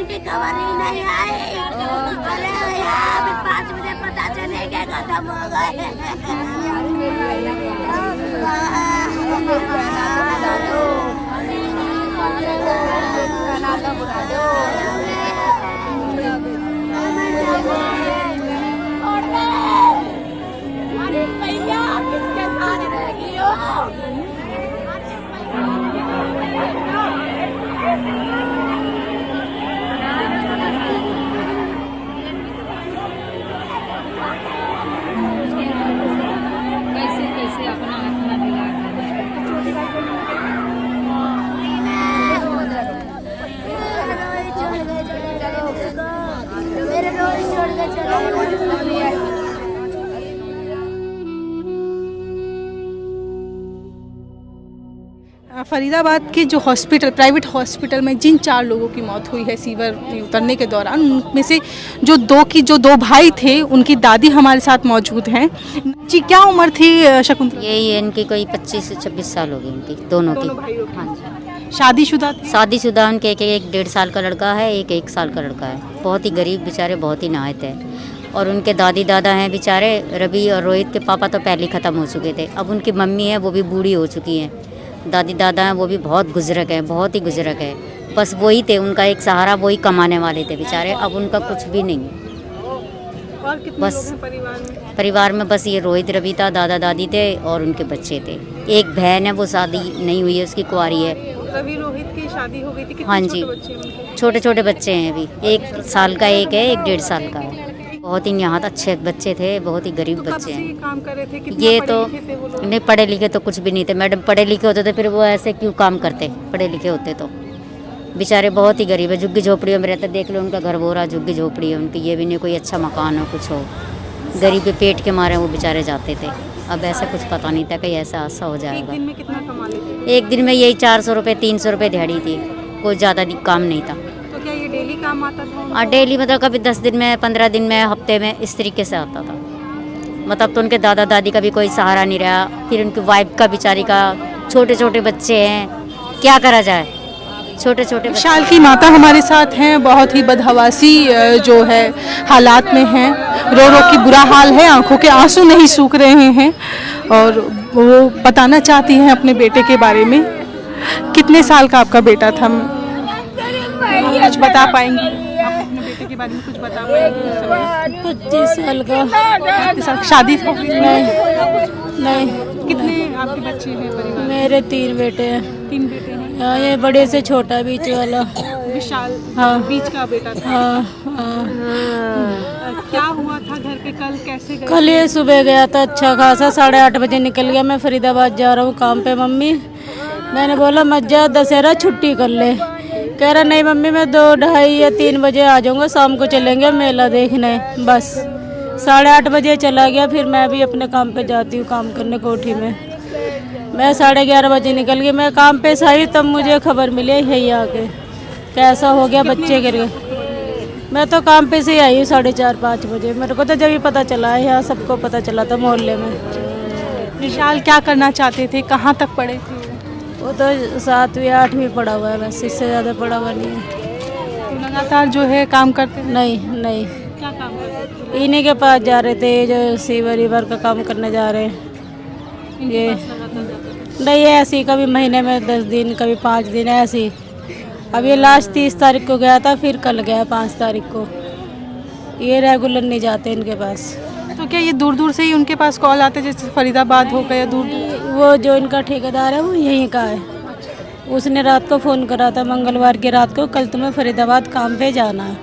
इनकी खबर ही नहीं आई। अरे भैया अभी 5 बजे पता चलेगा खत्म हो गए। अरे भैया किसके साथ रहेगी हो? कैसे अपना बिगाड़ मेरे रोई छोड़ के चले। फरीदाबाद के जो हॉस्पिटल प्राइवेट हॉस्पिटल में जिन 4 लोगों की मौत हुई है सीवर में उतरने के दौरान, उनमें से जो दो भाई थे, उनकी दादी हमारे साथ मौजूद हैं। जी क्या उम्र थी शकुंतला? यही इनकी कोई 25 से 26 साल हो गई इनकी दोनों की। हाँ जी, शादीशुदा उनके एक 1.5 साल का लड़का है, एक 1 साल का लड़का है। बहुत ही गरीब बेचारे, बहुत ही नाहत है। और उनके दादी दादा हैं बेचारे, रवि और रोहित के पापा तो पहले ख़त्म हो चुके थे। अब उनकी मम्मी है वो भी बूढ़ी हो चुकी हैं। दादी दादा हैं वो भी बहुत गुजरक है, बहुत ही गुजरक है। बस वही थे उनका एक सहारा, वही कमाने वाले थे बेचारे। अब उनका कुछ भी नहीं है। और कितने बस लोग हैं परिवार में बस ये रोहित रवि था, दादा दादी थे और उनके बच्चे थे। एक बहन है वो शादी नहीं हुई है, उसकी कुंवारी है। रवि रोहित की शादी हो गई थी? कितने हाँ जी, छोटे बच्चे हैं उनके? छोटे छोटे बच्चे हैं अभी, 1 साल का एक है, 1.5 साल का है। बहुत ही यहाँ अच्छे बच्चे थे, बहुत ही गरीब तो कब बच्चे से ये हैं। काम कर रहे थे? कितना ये पढ़े तो लिखे थे वो लोग? नहीं, पढ़े लिखे तो कुछ भी नहीं थे मैडम। पढ़े लिखे होते तो फिर वो ऐसे क्यों काम करते? पढ़े लिखे होते तो बेचारे बहुत ही गरीब है, झुग्गी झोपड़ियों में रहते। देख लो उनका घर वो रहा, झुग्गी झोपड़ी है उनकी। ये भी नहीं कोई अच्छा मकान हो, कुछ हो। गरीब के पेट के मारे वो बेचारे जाते थे। अब ऐसा कुछ पता नहीं था कि ऐसा हादसा हो एक जाएगा। दिन में कितना कमा लेते थे? एक दिन में यही 400 रुपये 300 रुपये दिहाड़ी थी, कोई ज़्यादा काम नहीं था। तो क्या ये डेली काम आता था उनको? और डेली मतलब कभी 10 दिन में, 15 दिन में, हफ्ते में, इस तरीके से आता था। मतलब तो उनके दादा दादी का भी कोई सहारा नहीं रहा। फिर उनकी वाइफ का बेचारी का छोटे छोटे बच्चे हैं, क्या करा जाए? छोटे छोटे विशाल की माता हमारे साथ हैं, बहुत ही बदहवासी जो है हालात में हैं। रो रो की बुरा हाल है, आंखों के आंसू नहीं सूख रहे हैं और वो बताना चाहती हैं अपने बेटे के बारे में। कितने साल का आपका बेटा था? कुछ बता पाएंगी आप अपने बेटे के बारे में? कुछ बता पाएंगी? 25 साल का। 25 साल। शादी हो गई? नहीं। कितने आपके बच्चे हैं परिवार में? मेरे 3 बेटे हैं। 3 बेटे हैं। हाँ, ये बड़े से छोटा बीच वाला। विशाल हाँ। बीच का बेटा था। हाँ। क्या हुआ था घर पे कल? कैसे गए? कल ये सुबह गया था अच्छा खासा, 8:30 बजे निकल गया। मैं फरीदाबाद जा रहा हूँ काम पे मम्मी। मैंने बोला मत जा, दशहरा छुट्टी कर ले। कह रहा नहीं मम्मी मैं 2, 2:30 या 3 बजे आ जाऊँगा, शाम को चलेंगे मेला देखने। बस 8:30 बजे चला गया। फिर मैं भी अपने काम पे जाती हूँ काम करने कोठी में। मैं 11:30 बजे निकल गई। मैं काम पे से आई तब मुझे खबर मिली यही आके कैसा हो गया, बच्चे गिर गए। मैं तो काम पे से ही आई हूँ 4:30 5 बजे। मेरे को तो जब ही पता चला है, यहाँ सबको पता चला था मोहल्ले में। विशाल क्या करना चाहते थे? कहाँ तक पढ़े थे? वो तो 7वीं 8वीं पढ़ा हुआ है, बस इससे ज़्यादा पढ़ा हुआ नहीं है। तो लगातार जो है काम करते हैं? नहीं, क्या काम करते थे? इन्हीं के पास जा रहे थे, जो सीवर वीवर का काम करने जा रहे हैं। ये नहीं ऐसे ही, कभी महीने में 10 दिन, कभी 5 दिन ऐसे ही। अब ये लास्ट 30 तारीख को गया था, फिर कल गया 5 तारीख को। ये रेगुलर नहीं जाते इनके पास। तो क्या ये दूर दूर से ही उनके पास कॉल आते, जैसे फरीदाबाद हो गया दूर? वो जो इनका ठेकेदार है वो यहीं का है। उसने रात को फ़ोन करा था, मंगलवार की रात को, कल तुम्हें फरीदाबाद काम पे जाना है।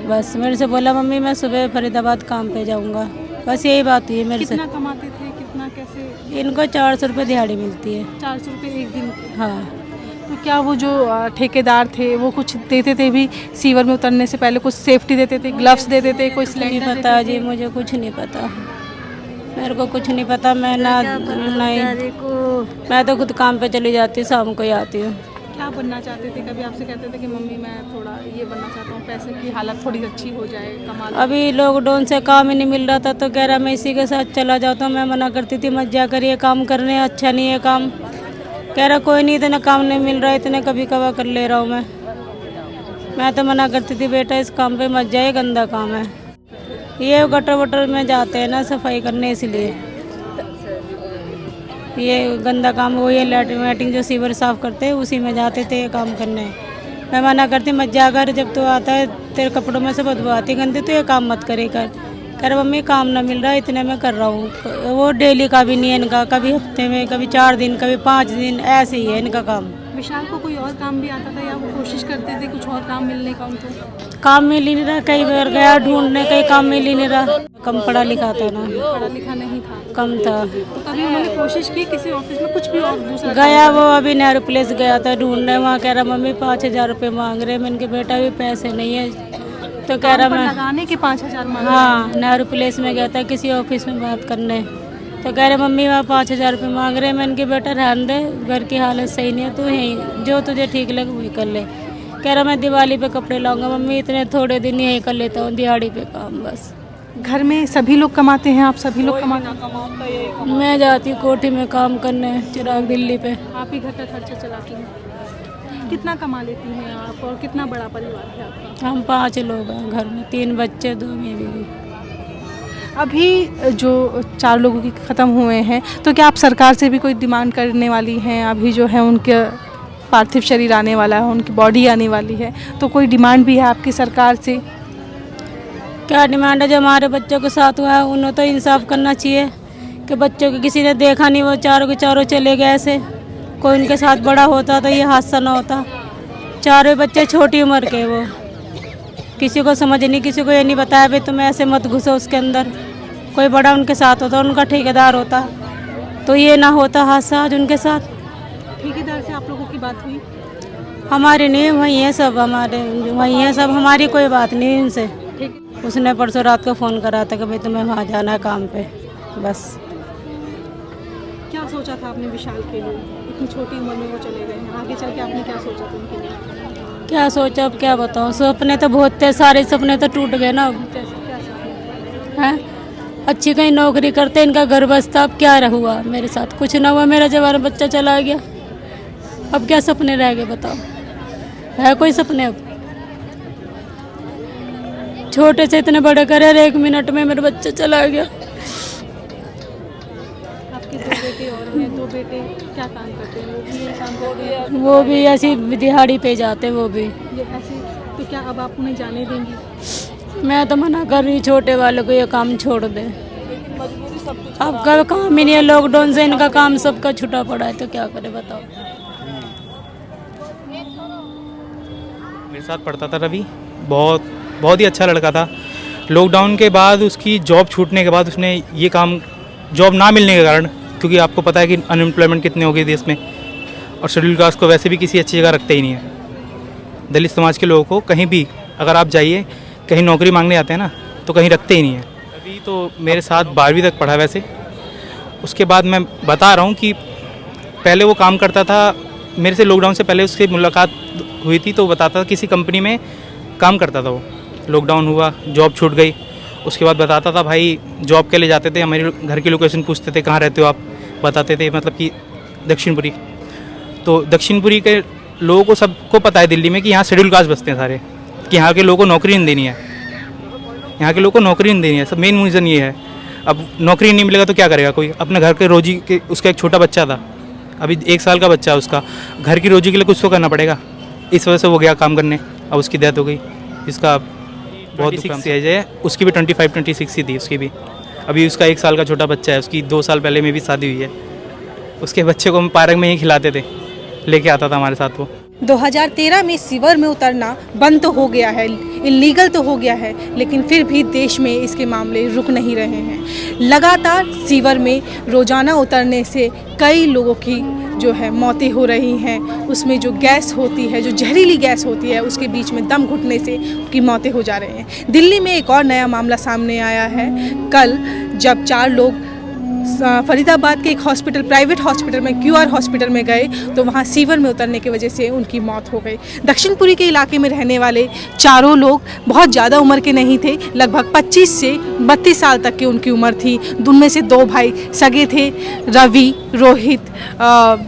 बस मेरे से बोला मम्मी मैं सुबह फरीदाबाद काम पे जाऊंगा। बस यही बात हुई है मेरे से। कितना कमाते थे? कितना कैसे? इनको 400 रुपये दिहाड़ी मिलती है। 400 रुपये एक दिन की? हाँ। तो क्या वो जो ठेकेदार थे वो कुछ देते थे भी? सीवर में उतरने से पहले कुछ सेफ्टी देते थे, ग्लव्स देते थे, कोई नहीं सिलेंडर पता जी, मुझे कुछ नहीं पता। मेरे को कुछ नहीं पता। मैं मैं तो खुद काम पे चली जाती, शाम को ही आती हूँ। क्या बनना चाहते थे? कभी आपसे कहते थे कि मम्मी मैं थोड़ा ये बनना चाहता हूँ, पैसे की हालत थोड़ी अच्छी हो जाए, कमा लूं? अभी लॉकडाउन से काम ही नहीं मिल रहा था तो कह रहा मैं इसी के साथ चला जाता हूँ। मैं मना करती थी मत जा कर, ये काम करने अच्छा नहीं है काम। कह रहा कोई नहीं, इतना काम नहीं मिल रहा, इतने कभी कभार कर ले रहा हूँ मैं। मैं तो मना करती थी बेटा इस काम पे मत जाए, गंदा काम है। ये गटर वटर में जाते हैं ना सफाई करने, इसलिए ये गंदा काम वो ये लैट्रिन वैट्रिन जो सीवर साफ करते हैं उसी में जाते थे ये काम करने। मैं मना करती मत जा कर, जब तो आता है तेरे कपड़ों में से बदबू आती गंदी, तो ये काम मत करे कर। कह रहा मम्मी काम ना मिल रहा है, इतने में कर रहा हूँ। वो डेली का भी नहीं है इनका, कभी हफ्ते में, कभी 4 दिन, कभी 5 दिन, ऐसे ही है इनका काम। विशाल को कोई और काम भी आता था या वो कोशिश करते थे कुछ और काम मिलने का उनको? काम मिल ही नहीं रहा, कई बार गया ढूंढने, कहीं काम मिल ही नहीं रहा। कम पढ़ा लिखा था ना, पढ़ा लिखा नहीं था, कम था। तो कभी उन्होंने कोशिश की किसी ऑफिस में कुछ भी और दूसरा? गया वो अभी नेहरू प्लेस गया था ढूंढने, वहाँ कह रहा मम्मी 5,000 रुपये मांग रहे। मैंने कहा बेटा भी पैसे नहीं है, तो कह रहा मैं लगाने के 5,000 मांग? हाँ, नेहरू प्लेस में गया था किसी ऑफिस में बात करने, तो कह रहे मम्मी वहाँ 5,000 रुपये मांग रहे। मैंने कहा बेटा रहने दे, घर की हालत सही नहीं है, तू यहीं जो तुझे ठीक लगे वही कर ले। कह रहा मैं दिवाली पे कपड़े लाऊंगा मम्मी, इतने थोड़े दिन यहीं कर लेता हूँ दिहाड़ी पे काम बस। घर में सभी लोग कमाते हैं? आप सभी लोग कमाते हैं? मैं जाती हूँ कोठी में काम करने, चिराग दिल्ली पे। आप ही घर का खर्चा चलाती हैं? कितना कमा लेती हैं आप और कितना बड़ा परिवार है आपका? हम 5 लोग हैं घर में, 3 बच्चे 2 बीवी। अभी जो 4 लोगों की ख़त्म हुए हैं, तो क्या आप सरकार से भी कोई डिमांड करने वाली हैं? अभी जो है उनके पार्थिव शरीर आने वाला है, उनकी बॉडी आने वाली है, तो कोई डिमांड भी है आपकी सरकार से? क्या डिमांड है? जो हमारे बच्चों के साथ हुआ है उन्हें तो इंसाफ करना चाहिए कि बच्चों को किसी ने देखा नहीं, वो चारों के चारों चले गए ऐसे। कोई उनके साथ बड़ा होता तो ये हादसा ना होता। 4 बच्चे छोटी उम्र के, वो किसी को समझ नहीं, किसी को ये नहीं बताया भाई तुम ऐसे मत घुसो उसके अंदर। कोई बड़ा उनके साथ होता, उनका ठेकेदार होता, तो ये ना होता हादसा आज उनके साथ। ठेकेदार से आप लोगों की बात हुई? हमारे नहीं, वही है सब, हमारे वही है सब, हमारी कोई बात नहीं इनसे। उसने परसों रात को फ़ोन करा था कि भाई तुम्हें वहाँ जाना है काम पे, बस। क्या सोचा था आपने विशाल के लिए? इतनी छोटी उम्र में वो चले गए हैं, आगे चल के आपने क्या सोचा था उनके लिए? क्या सोचा, अब क्या बताऊँ, सपने तो बहुत थे, सारे सपने तो टूट गए ना अब। हैं अच्छी कहीं नौकरी करते, इनका घर बसता, अब क्या हुआ मेरे साथ? कुछ ना हुआ, मेरा जवान बच्चा चला गया, अब क्या सपने रह गए बताओ? है कोई सपने अब? छोटे से इतने बड़े करे, 1 मिनट में मेरा बच्चा चला गया। आपके 2 बेटे और हैं, 2 बेटे क्या काम करते हैं? वो भी यही काम करते हैं? वो भी ऐसी दिहाड़ी पे जाते हैं, वो भी ये ऐसे, तो क्या अब आप उन्हें जाने देंगी? मैं तो मना कर रही, छोटे वालों को ये काम छोड़ दे। अब का काम ही नहीं है, लॉकडाउन से इनका काम सबका छुटा पड़ा है, तो क्या करे बताओ? मेरे साथ पढ़ता था रवि, बहुत ही अच्छा लड़का था। लॉकडाउन के बाद उसकी जॉब छूटने के बाद उसने ये काम, जॉब ना मिलने के कारण, क्योंकि आपको पता है कि अनएम्प्लॉयमेंट कितने हो गई देश में, और शेड्यूल कास्ट को वैसे भी किसी अच्छी जगह रखते ही नहीं है। दलित समाज के लोगों को कहीं भी अगर आप जाइए, कहीं नौकरी मांगने आते हैं ना, तो कहीं रखते ही नहीं है। अभी तो मेरे साथ 12वीं तक पढ़ा वैसे। उसके बाद मैं बता रहा हूँ कि पहले वो काम करता था मेरे से, लॉकडाउन से पहले उससे मुलाकात हुई थी, तो बताता था किसी कंपनी में काम करता था वो। लॉकडाउन हुआ, जॉब छूट गई, उसके बाद बताता था भाई जॉब के लिए जाते थे, हमारे घर की लोकेशन पूछते थे कहाँ रहते हो आप, बताते थे मतलब कि दक्षिणपुरी। तो दक्षिणपुरी के लोगों को सबको पता है दिल्ली में कि यहाँ शेड्यूल कास्ट बसते हैं सारे, कि यहाँ के लोगों को नौकरी नहीं देनी है, यहाँ के लोगों को नौकरी नहीं देनी है। सब मेन रीज़न ये है। अब नौकरी नहीं मिलेगा तो क्या करेगा कोई? अपने घर के रोजी के, उसका एक छोटा बच्चा था, अभी 1 साल का बच्चा है उसका, घर की रोजी के लिए कुछ तो करना पड़ेगा। इस वजह से वो गया काम करने, अब उसकी डेथ हो गई। इसका बहुत एज है, उसकी भी 25-26 ही थी उसकी भी। अभी उसका 1 साल का छोटा बच्चा है, उसकी 2 साल पहले में भी शादी हुई है। उसके बच्चे को हम पार्क में ही खिलाते थे, लेके आता था हमारे साथ वो। 2013 में सीवर में उतरना बंद तो हो गया है, इलीगल तो हो गया है, लेकिन फिर भी देश में इसके मामले रुक नहीं रहे हैं। लगातार सीवर में रोज़ाना उतरने से कई लोगों की जो है मौतें हो रही हैं। उसमें जो गैस होती है, जो जहरीली गैस होती है, उसके बीच में दम घुटने से उनकी मौतें हो जा रही हैं। दिल्ली में एक और नया मामला सामने आया है। कल जब 4 लोग फरीदाबाद के एक हॉस्पिटल, प्राइवेट हॉस्पिटल में, क्यूआर हॉस्पिटल में गए, तो वहाँ सीवर में उतरने की वजह से उनकी मौत हो गई। दक्षिणपुरी के इलाके में रहने वाले चारों लोग बहुत ज़्यादा उम्र के नहीं थे, लगभग 25 से 32 साल तक की उनकी उम्र थी। उनमें से 2 भाई सगे थे, रवि, रोहित,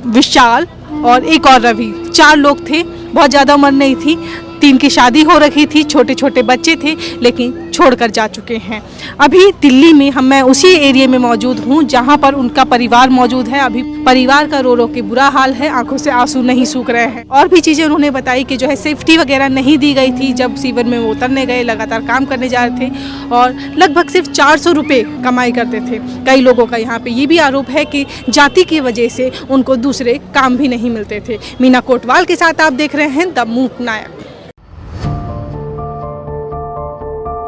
विशाल और एक और रवि। 4 लोग थे, बहुत ज़्यादा उम्र नहीं थी। 3 की शादी हो रखी थी, छोटे छोटे बच्चे थे, लेकिन छोड़कर जा चुके हैं। अभी दिल्ली में मैं उसी एरिया में मौजूद हूँ जहाँ पर उनका परिवार मौजूद है। अभी परिवार का रो रो के बुरा हाल है, आंखों से आंसू नहीं सूख रहे हैं। और भी चीज़ें उन्होंने बताई कि जो है सेफ्टी वगैरह नहीं दी गई थी जब सीवर में वो उतरने गए, लगातार काम करने जा रहे थे और लगभग सिर्फ 400 रुपये कमाई करते थे। कई लोगों का यहाँ पे ये भी आरोप है कि जाति की वजह से उनको दूसरे काम भी नहीं मिलते थे। मीना कोटवाल के साथ आप देख रहे हैं द मूक नायक।